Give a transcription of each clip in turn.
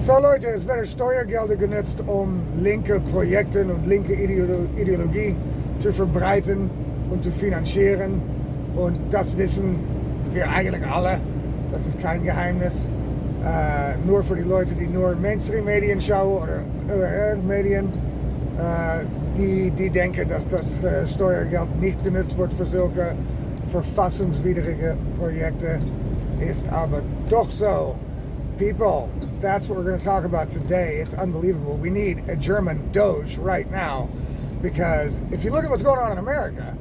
So Leute, es werden Steuergelder genutzt, um linke Projekte und linke Ideologie zu verbreiten und zu finanzieren. Und das wissen wir eigentlich alle. Das ist kein Geheimnis. Nur für die Leute, die nur Mainstream-Medien schauen oder ORR-Medien, die denken, dass das Steuergeld nicht genutzt wird für solche verfassungswidrige Projekte, ist aber doch so. People, that's what we're going to talk about today. It's unbelievable. We need a German DOGE right now, because if you look at what's going on in America,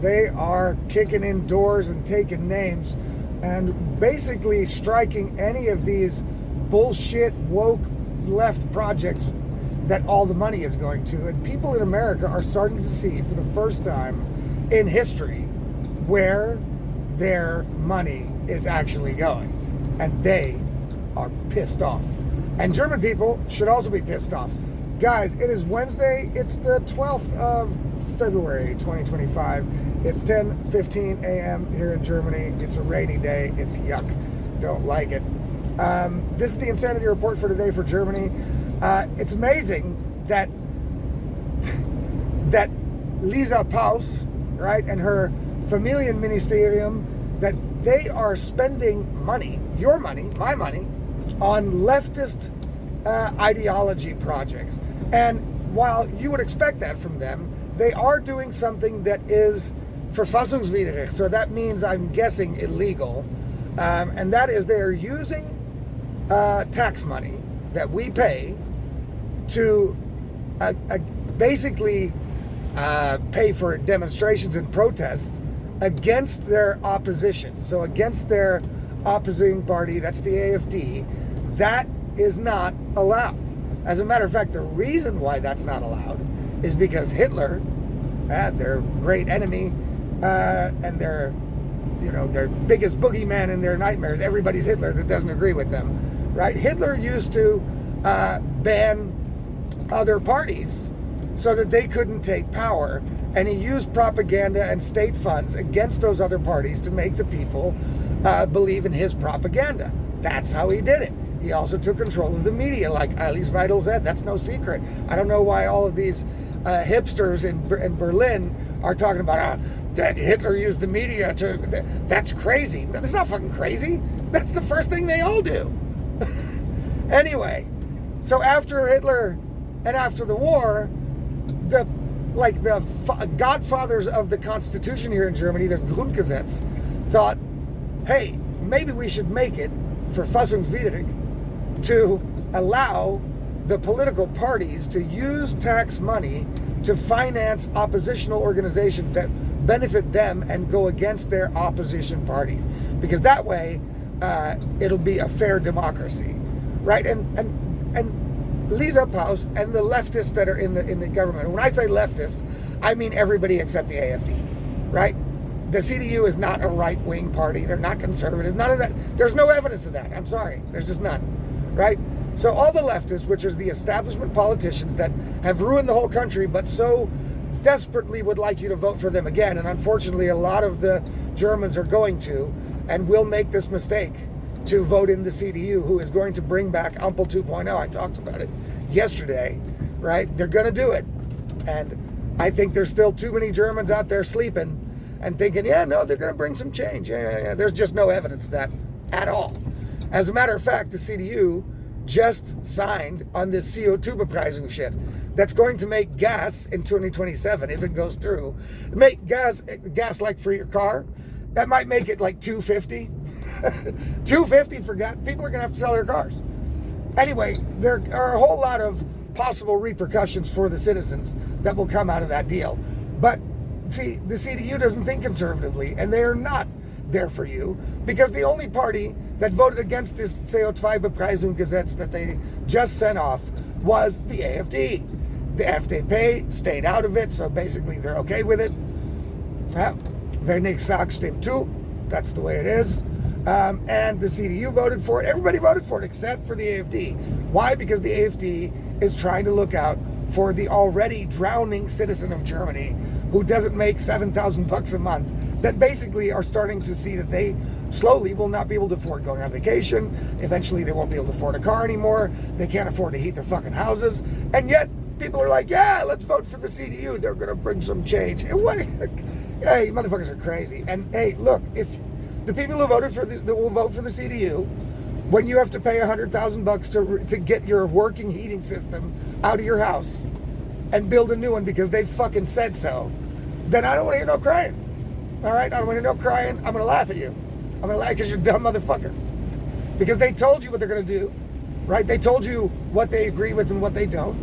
they are kicking in doors and taking names and basically striking any of these bullshit woke left projects that all the money is going to. And people in America are starting to see for the first time in history where their money is actually going. And they are pissed off. And German people should also be pissed off. Guys, it is Wednesday. It's the 12th of February, 2025. It's 10:15 a.m. here in Germany. It's a rainy day. It's yuck. Don't like it. This is the Insanity Report for today for Germany. It's amazing that Lisa Paus, right, and her Familienministerium, that they are spending money, your money, my money, on leftist ideology projects. And while you would expect that from them, they are doing something that is verfassungswidrig. So that means, I'm guessing, illegal. And that is they are using tax money that we pay to basically pay for demonstrations and protests against their opposition. So against their opposing party, that's the AfD. That is not allowed. As a matter of fact, the reason why that's not allowed is because Hitler, their great enemy, and their biggest boogeyman in their nightmares, everybody's Hitler that doesn't agree with them, right? Hitler used to ban other parties so that they couldn't take power, and he used propaganda and state funds against those other parties to make the people believe in his propaganda. That's how he did it. He also took control of the media, like Alice Weidel said. That's no secret. I don't know why all of these hipsters in Berlin are talking about that Hitler used the media to... That's crazy. That's not fucking crazy. That's the first thing they all do. Anyway, so after Hitler and after the war, the godfathers of the Constitution here in Germany, the Grundgesetz, thought, hey, maybe we should make it verfassungswidrig to allow the political parties to use tax money to finance oppositional organizations that benefit them and go against their opposition parties, because that way it'll be a fair democracy, right? And Lisa Paus and the leftists that are in the government. When I say leftist, I mean everybody except the AfD, right? The CDU is not a right-wing party. They're not conservative. None of that. There's no evidence of that. I'm sorry. There's just none, right? So all the leftists, which is the establishment politicians that have ruined the whole country, but so desperately would like you to vote for them again, and unfortunately a lot of the Germans are going to and will make this mistake to vote in the CDU, who is going to bring back Ampel 2.0. I talked about it yesterday, right? They're going to do it. And I think there's still too many Germans out there sleeping and thinking, yeah, no, they're going to bring some change. Yeah. There's just no evidence of that at all. As a matter of fact, the CDU just signed on this CO2 bepreisung shit that's going to make gas in 2027, if it goes through, make gas like for your car. That might make it like $2.50. $2.50 for gas. People are going to have to sell their cars. Anyway, there are a whole lot of possible repercussions for the citizens that will come out of that deal. But see, the CDU doesn't think conservatively, and they are not there for you, because the only party that voted against this CO2 bepreisung Gesetz that they just sent off was the AfD. The FDP stayed out of it, so basically they're okay with it. Wer nichts sagt, stimmt zu. That's the way it is. And the CDU voted for it. Everybody voted for it except for the AfD. Why? Because the AfD is trying to look out for the already drowning citizen of Germany who doesn't make $7,000 a month, that basically are starting to see that they slowly will not be able to afford going on vacation. Eventually they won't be able to afford a car anymore. They can't afford to heat their fucking houses. And yet people are like, yeah, let's vote for the CDU. They're going to bring some change. And what? Hey, motherfuckers are crazy. And hey, look, if the people who voted for that will vote for the CDU, when you have to pay $100,000 to get your working heating system out of your house and build a new one because they fucking said so, then I don't want to hear no crying. All right? I don't want to hear no crying. I'm going to laugh at you. I'm going to laugh because you're a dumb motherfucker. Because they told you what they're going to do, right? They told you what they agree with and what they don't.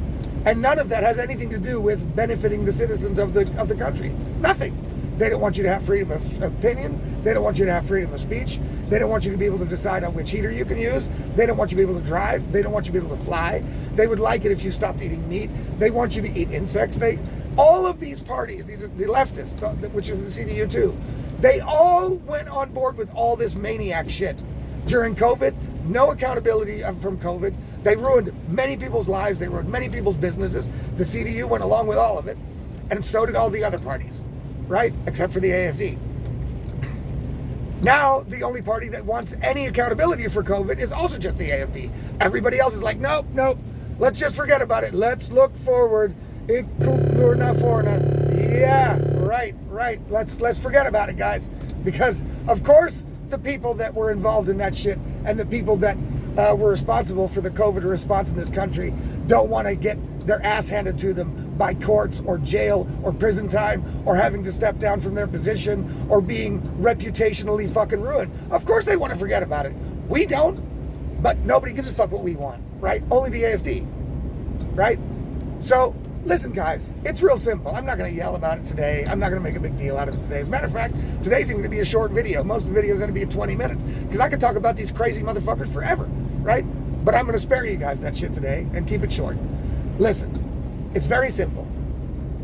And none of that has anything to do with benefiting the citizens of the country. Nothing. They don't want you to have freedom of opinion. They don't want you to have freedom of speech. They don't want you to be able to decide on which heater you can use. They don't want you to be able to drive. They don't want you to be able to fly. They would like it if you stopped eating meat. They want you to eat insects. All of these parties, the leftists, which is the CDU too, they all went on board with all this maniac shit. During COVID, no accountability from COVID. They ruined many people's lives. They ruined many people's businesses. The CDU went along with all of it. And so did all the other parties, right? Except for the AFD. Now, the only party that wants any accountability for COVID is also just the AFD. Everybody else is like, nope, let's just forget about it. Let's look forward. Yeah, right. Let's forget about it, guys. Because, of course, the people that were involved in that shit and the people that were responsible for the COVID response in this country don't want to get their ass handed to them by courts or jail or prison time or having to step down from their position or being reputationally fucking ruined. Of course they want to forget about it. We don't, but nobody gives a fuck what we want, right? Only the AFD, right? So, listen, guys, it's real simple. I'm not going to yell about it today. I'm not going to make a big deal out of it today. As a matter of fact, today's going to be a short video. Most of the video is going to be at 20 minutes because I could talk about these crazy motherfuckers forever, right? But I'm going to spare you guys that shit today and keep it short. Listen, it's very simple.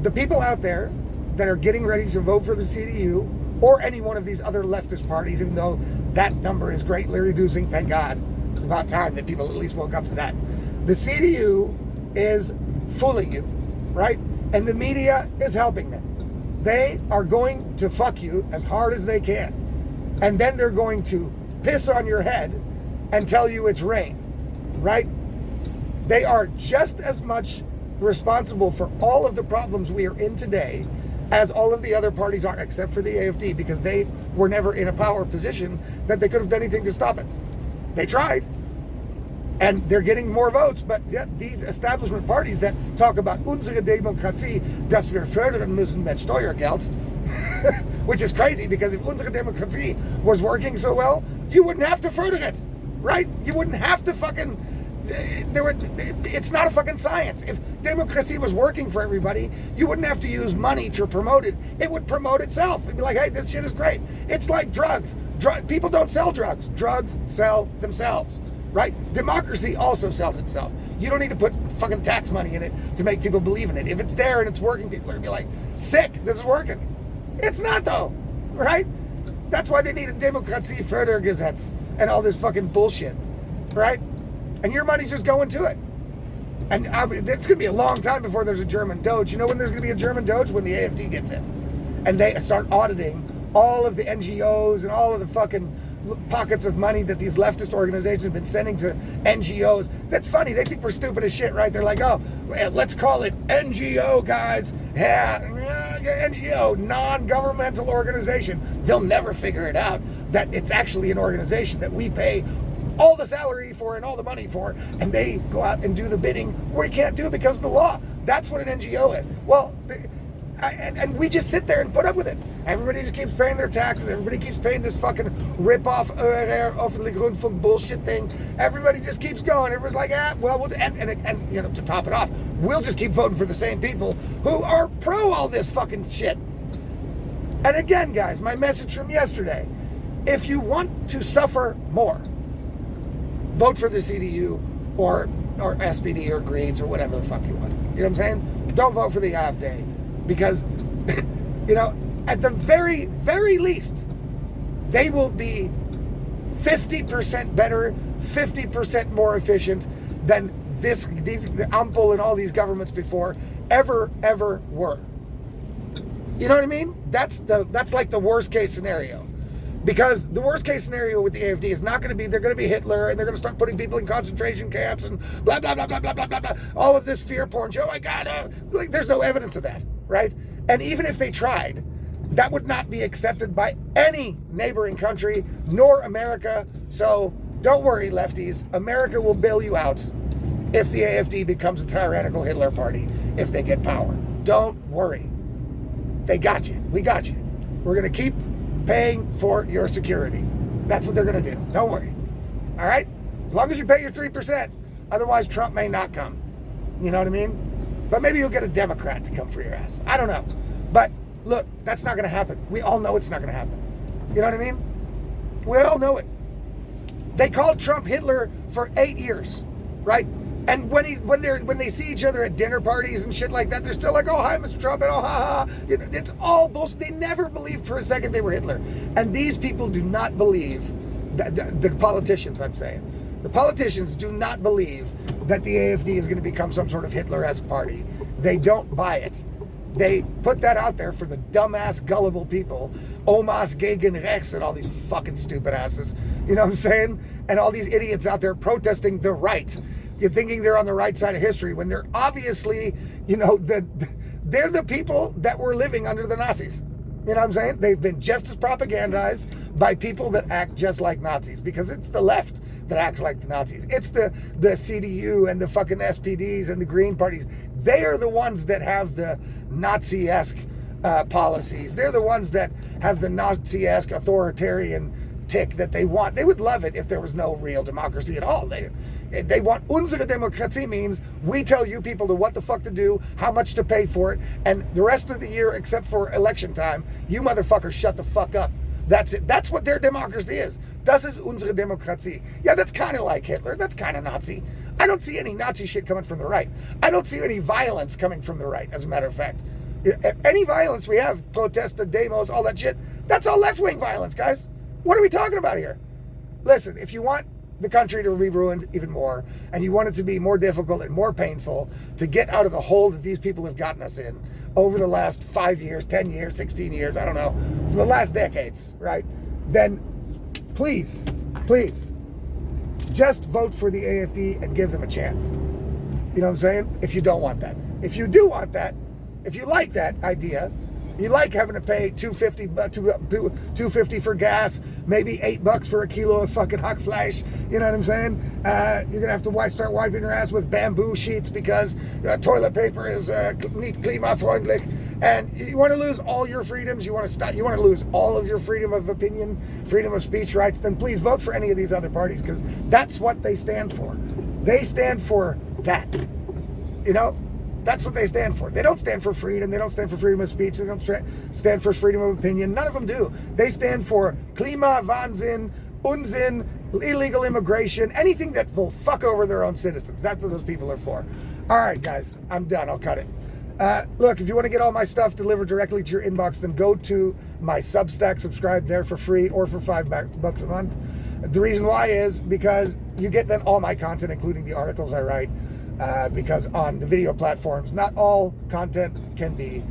The people out there that are getting ready to vote for the CDU or any one of these other leftist parties, even though that number is greatly reducing, thank God. It's about time that people at least woke up to that. The CDU is fooling you, right? And the media is helping them. They are going to fuck you as hard as they can. And then they're going to piss on your head and tell you it's rain, right? They are just as much responsible for all of the problems we are in today as all of the other parties are, except for the AFD, because they were never in a power position that they could have done anything to stop it. They tried. And they're getting more votes, but yet these establishment parties that talk about unsere Demokratie, dass wir fördern müssen mit Steuergeld, which is crazy because if unsere Demokratie was working so well, you wouldn't have to further it, right? You wouldn't have to fucking, it's not a fucking science. If democracy was working for everybody, you wouldn't have to use money to promote it. It would promote itself. It'd be like, hey, this shit is great. It's like drugs. People don't sell drugs. Drugs sell themselves. Right? Democracy also sells itself. You don't need to put fucking tax money in it to make people believe in it. If it's there and it's working, people are going to be like, sick, this is working. It's not though, right? That's why they need a Demokratie Fördergesetz and all this fucking bullshit, right? And your money's just going to it. And it's going to be a long time before there's a German Doge. You know when there's going to be a German Doge? When the AFD gets in. And they start auditing all of the NGO'S and all of the fucking pockets of money that these leftist organizations have been sending to NGO'S. That's funny. They think we're stupid as shit, right? They're like, oh, let's call it NGO, guys. Yeah, NGO, non-governmental organization. They'll never figure it out that it's actually an organization that we pay all the salary for and all the money for, and they go out and do the bidding we can't do because of the law. That's what an NGO is. Well, and we just sit there and put up with it. Everybody just keeps paying their taxes. Everybody keeps paying this fucking rip-off öffentliche Rundfunk bullshit thing. Everybody just keeps going. Everybody's like, and you know, to top it off, we'll just keep voting for the same people who are pro all this fucking shit. And again, guys, my message from yesterday, if you want to suffer more, vote for the CDU or SPD or Greens or whatever the fuck you want. You know what I'm saying? Don't vote for the AfD. Because, you know, at the very, very least, they will be 50% better, 50% more efficient than the Ampel and all these governments before ever were. You know what I mean? That's like the worst case scenario. Because the worst case scenario with the AFD is not going to be, they're going to be Hitler and they're going to start putting people in concentration camps and blah, blah, blah, blah, blah, blah, blah, blah. All of this fear porn. Oh my God. Like, there's no evidence of that, right? And even if they tried, that would not be accepted by any neighboring country, nor America. So don't worry, lefties. America will bail you out if the AFD becomes a tyrannical Hitler party, if they get power. Don't worry. They got you. We got you. We're going to keep paying for your security. That's what they're going to do. Don't worry. All right? As long as you pay your 3%. Otherwise, Trump may not come. You know what I mean? But maybe you'll get a Democrat to come for your ass. I don't know. But look, that's not going to happen. We all know it's not going to happen. You know what I mean? We all know it. They called Trump Hitler for 8 years, right? And when they see each other at dinner parties and shit like that, they're still like, oh, hi, Mr. Trump, and oh, ha, ha. You know, it's all bullshit. They never believed for a second they were Hitler. And these people do not believe, the politicians, I'm saying, the politicians do not believe that the AFD is going to become some sort of Hitler-esque party. They don't buy it. They put that out there for the dumbass, gullible people, Omas gegen rechts, and all these fucking stupid asses. You know what I'm saying? And all these idiots out there protesting the right. You're thinking they're on the right side of history when they're obviously, you know, they're the people that were living under the Nazis. You know what I'm saying? They've been just as propagandized by people that act just like Nazis, because it's the left that acts like the Nazis. It's the CDU and the fucking SPDs and the Green parties. They are the ones that have the Nazi-esque policies. They're the ones that have the Nazi-esque authoritarian tick that they want. They would love it if there was no real democracy at all. They want unsere Demokratie, means we tell you people to what the fuck to do, how much to pay for it, and the rest of the year, except for election time, you motherfuckers shut the fuck up. That's it. That's what their democracy is. Das ist unsere Demokratie. Yeah, that's kind of like Hitler. That's kind of Nazi. I don't see any Nazi shit coming from the right. I don't see any violence coming from the right, as a matter of fact. Any violence we have, protesta, demos, all that shit, that's all left-wing violence, guys. What are we talking about here? Listen, if you want the country to be ruined even more, and you want it to be more difficult and more painful to get out of the hole that these people have gotten us in over the last 5 years, 10 years, 16 years, I don't know, for the last decades, right? Then please, just vote for the AFD and give them a chance. You know what I'm saying? If you don't want that. If you do want that, if you like that idea, you like having to pay $2.50 for gas, maybe $8 for a kilo of fucking hackfleisch. You know what I'm saying? You're gonna have to start wiping your ass with bamboo sheets because toilet paper is nicht klimafreundlich, and you want to lose all your freedoms. You want to lose all of your freedom of opinion, freedom of speech rights. Then please vote for any of these other parties, because that's what they stand for. They stand for that. You know. That's what they stand for. They don't stand for freedom. They don't stand for freedom of speech. They don't stand for freedom of opinion. None of them do. They stand for Klimawahnsinn, Unsinn, illegal immigration, anything that will fuck over their own citizens. That's what those people are for. All right, guys, I'm done. I'll cut it. Look, if you want to get all my stuff delivered directly to your inbox, then go to my Substack, subscribe there for free or for $5 a month. The reason why is because you get then all my content, including the articles I write. Because on the video platforms, not all content can be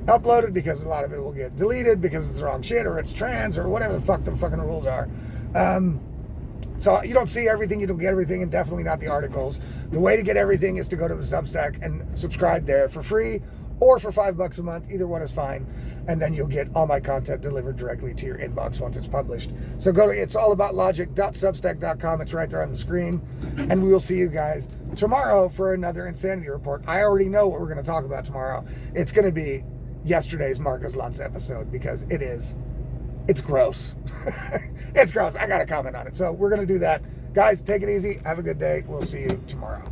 uploaded, because a lot of it will get deleted because it's the wrong shit, or it's trans, or whatever the fuck the fucking rules are. So you don't see everything, you don't get everything, and definitely not the articles. The way to get everything is to go to the Substack and subscribe there for free or for $5 a month. Either one is fine. And then you'll get all my content delivered directly to your inbox once it's published. So go to it'sallaboutlogic.substack.com. It's right there on the screen. And we will see you guys tomorrow for another Insanity Report. I already know what we're going to talk about tomorrow. It's going to be yesterday's Marcus Luntz episode, because it's gross. It's gross. I got to comment on it. So we're going to do that. Guys, take it easy. Have a good day. We'll see you tomorrow.